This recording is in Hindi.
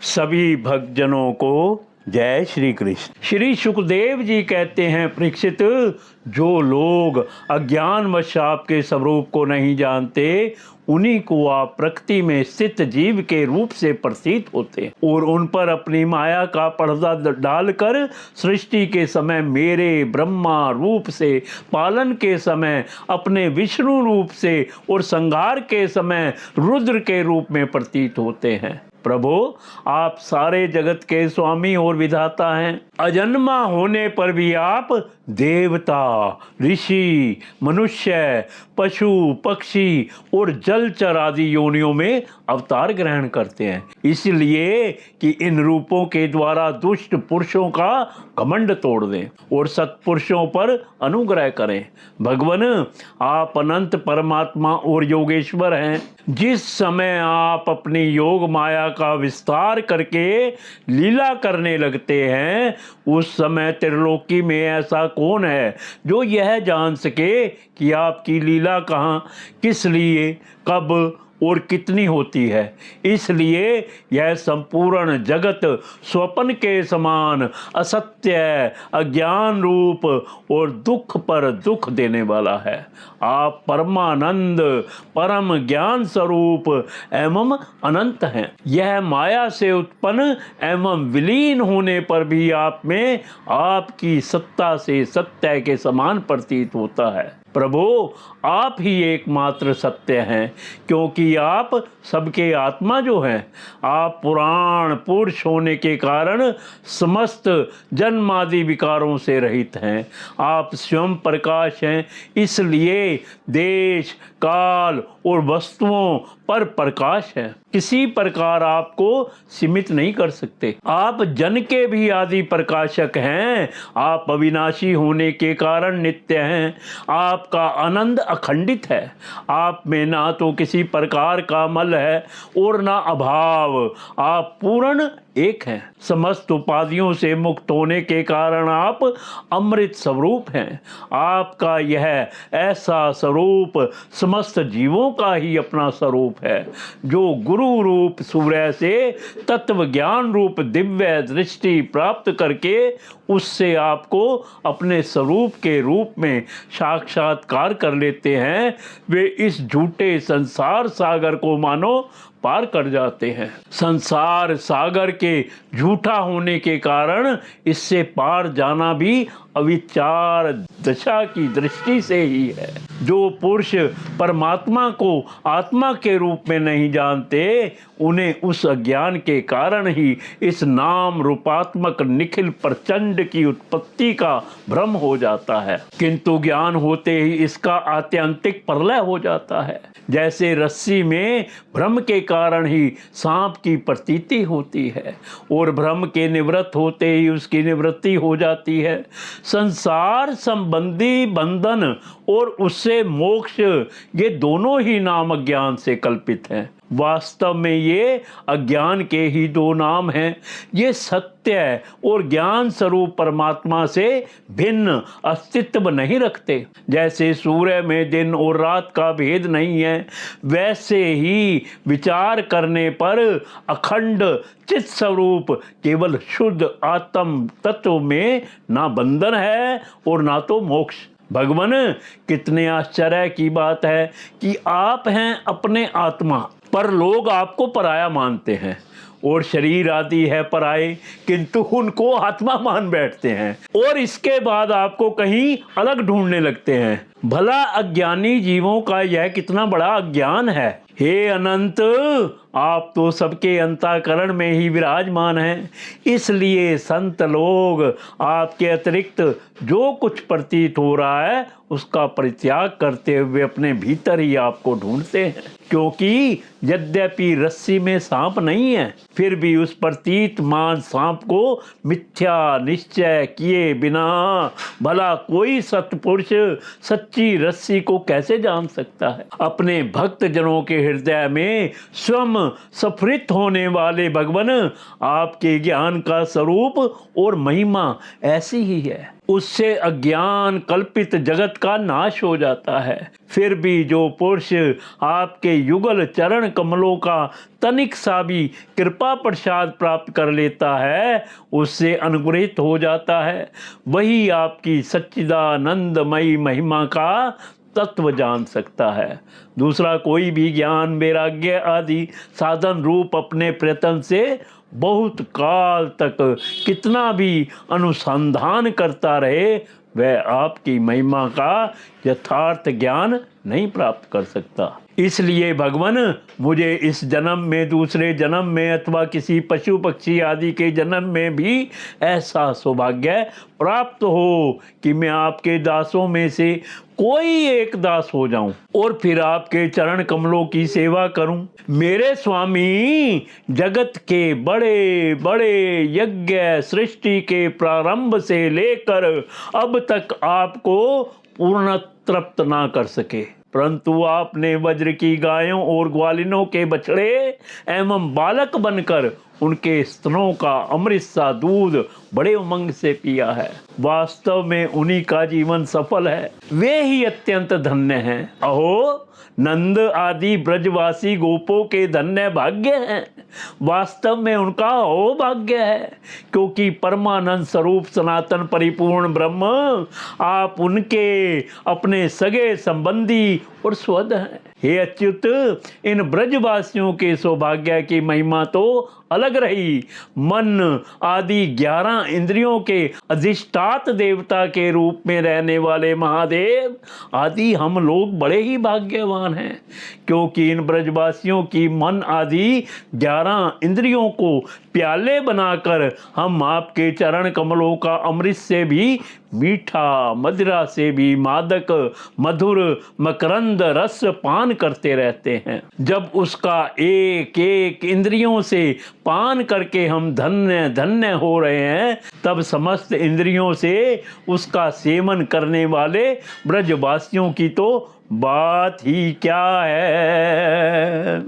सभी भक्तजनों को जय श्री कृष्ण। श्री सुखदेव जी कहते हैं, परीक्षित, जो लोग अज्ञानवश आपके स्वरूप को नहीं जानते उन्हीं को आप प्रकृति में स्थित जीव के रूप से प्रतीत होते हैं और उन पर अपनी माया का पर्दा डालकर सृष्टि के समय मेरे ब्रह्मा रूप से, पालन के समय अपने विष्णु रूप से और संहार के समय रुद्र के रूप में प्रतीत होते हैं। प्रभु, आप सारे जगत के स्वामी और विधाता हैं। अजन्मा होने पर भी आप देवता, ऋषि, मनुष्य, पशु, पक्षी और जलचर आदि योनियों में अवतार ग्रहण करते हैं, इसलिए कि इन रूपों के द्वारा दुष्ट पुरुषों का घमंड तोड़ दें और सत्पुरुषों पर अनुग्रह करें। भगवान, आप अनंत परमात्मा और योगेश्वर हैं। जिस समय आप अपनी योग माया का विस्तार करके लीला करने लगते हैं, उस समय त्रिलोकी में ऐसा कौन है जो यह जान सके कि आपकी लीला कहाँ, किस लिए, कब और कितनी होती है। इसलिए यह संपूर्ण जगत स्वप्न के समान असत्य, अज्ञान रूप और दुख पर दुख देने वाला है। आप परमानंद, परम ज्ञान स्वरूप एवं अनंत हैं। यह माया से उत्पन्न एवं विलीन होने पर भी आप में आपकी सत्ता से सत्य के समान प्रतीत होता है। प्रभु, आप ही एकमात्र सत्य हैं, क्योंकि आप सबके आत्मा जो हैं। आप पुराण पुरुष होने के कारण समस्त जन्मादि विकारों से रहित हैं। आप स्वयं प्रकाश हैं, इसलिए देश, काल और वस्तुओं पर प्रकाश है। किसी प्रकार आपको सीमित नहीं कर सकते। आप जन के भी आदि प्रकाशक हैं। आप अविनाशी होने के कारण नित्य हैं। आपका आनंद अखंडित है। आप में ना तो किसी प्रकार का मल है और ना अभाव। आप पूर्ण एक हैं। समस्त उपाधियों से मुक्त होने के कारण आप अमृत स्वरूप हैं। आपका यह ऐसा स्वरूप समस्त जीवों का ही अपना स्वरूप है, जो गुरु रूप सूर्य से तत्व ज्ञान रूप दिव्य दृष्टि प्राप्त करके उससे आपको अपने स्वरूप के रूप में साक्षात्कार कर लेते हैं। वे इस झूठे संसार सागर को मानो पार कर जाते हैं। संसार सागर के झूठा होने के कारण इससे पार जाना भी अविचार दशा की दृष्टि से ही है। जो पुरुष परमात्मा को आत्मा के रूप में नहीं जानते, उन्हें उस अज्ञान के कारण ही इस नाम रूपात्मक निखिल प्रचंड की उत्पत्ति का भ्रम हो जाता है, किंतु ज्ञान होते ही इसका आत्यंतिक प्रलय हो जाता है। जैसे रस्सी में भ्रम के कारण ही सांप की प्रतीति होती है और भ्रम के निवृत्त होते ही उसकी निवृत्ति हो जाती है। संसार संबंधी बंधन और उससे मोक्ष, ये दोनों ही नाम अज्ञान से कल्पित हैं। वास्तव में ये अज्ञान के ही दो नाम हैं। ये सत्य और ज्ञान स्वरूप परमात्मा से भिन्न अस्तित्व नहीं रखते। जैसे सूर्य में दिन और रात का भेद नहीं है, वैसे ही विचार करने पर अखंड चित स्वरूप केवल शुद्ध आत्म तत्व में ना बंधन है और ना तो मोक्ष। भगवान, कितने आश्चर्य की बात है कि आप हैं अपने आत्मा, पर लोग आपको पराया मानते हैं और शरीर आदि है पराये, किंतु उनको आत्मा मान बैठते हैं और इसके बाद आपको कहीं अलग ढूंढने लगते हैं। भला अज्ञानी जीवों का यह कितना बड़ा अज्ञान है। हे अनंत, आप तो सबके अंतःकरण में ही विराजमान हैं। इसलिए संत लोग आपके अतिरिक्त जो कुछ प्रतीत हो रहा है उसका परित्याग करते हुए अपने भीतर ही आपको ढूंढते हैं, क्योंकि यद्यपि रस्सी में सांप नहीं है, फिर भी उस प्रतीतमान सांप को मिथ्या निश्चय किए बिना भला कोई सत्पुरुष सच्ची रस्सी को कैसे जान सकता है। अपने भक्त जनों के हृदय में स्वयं सफरित होने वाले भगवन, आपके ज्ञान का स्वरूप और महिमा ऐसी ही है। उससे अज्ञान कल्पित जगत का नाश हो जाता है। फिर भी जो पुरुष आपके युगल चरण कमलों का तनिक सा भी कृपा प्रसाद प्राप्त कर लेता है, उससे अनुग्रहित हो जाता है, वही आपकी सच्चिदानंदमयी महिमा का तत्व जान सकता है। दूसरा कोई भी ज्ञान वैराग्य आदि साधन रूप अपने प्रयत्न से बहुत काल तक कितना भी अनुसंधान करता रहे, वह आपकी महिमा का यथार्थ ज्ञान नहीं प्राप्त कर सकता। इसलिए भगवान, मुझे इस जन्म में, दूसरे जन्म में अथवा किसी पशु पक्षी आदि के जन्म में भी ऐसा सौभाग्य प्राप्त हो कि मैं आपके दासों में से कोई एक दास हो जाऊं और फिर आपके चरण कमलों की सेवा करूं। मेरे स्वामी, जगत के बड़े बड़े यज्ञ सृष्टि के प्रारंभ से लेकर अब तक आपको पूर्ण तृप्त ना कर सके, परंतु आपने वज्र की गायों और ग्वालिनों के बछड़े एवं बालक बनकर उनके स्तनों का अमृत सा दूध बड़े उमंग से पिया है। वास्तव में उन्हीं का जीवन सफल है, वे ही अत्यंत धन्य हैं। अहो, नंद आदि ब्रजवासी गोपों के धन्य भाग्य हैं। वास्तव में उनका हो भाग्य है, क्योंकि परमानंद स्वरूप सनातन परिपूर्ण ब्रह्म आप उनके अपने सगे संबंधी और स्वद हैं। हे अच्युत, इन ब्रजवासियों के सौभाग्य की महिमा तो अलग रही। मन आदि 11 इंद्रियों के अधिष्ठात देवता के रूप में रहने वाले महादेव आदि हम लोग बड़े ही भाग्यवान हैं, क्योंकि इन ब्रजवासियों की मन आदि 11 इंद्रियों को प्याले बनाकर हम आपके चरण कमलों का अमृत से भी मीठा, मदिरा से भी मादक, मधुर मकरंद रस पान करते रहते हैं। जब उसका एक एक इंद्रियों से पान करके हम धन्य धन्य हो रहे हैं, तब समस्त इंद्रियों से उसका सेवन करने वाले ब्रजवासियों की तो बात ही क्या है।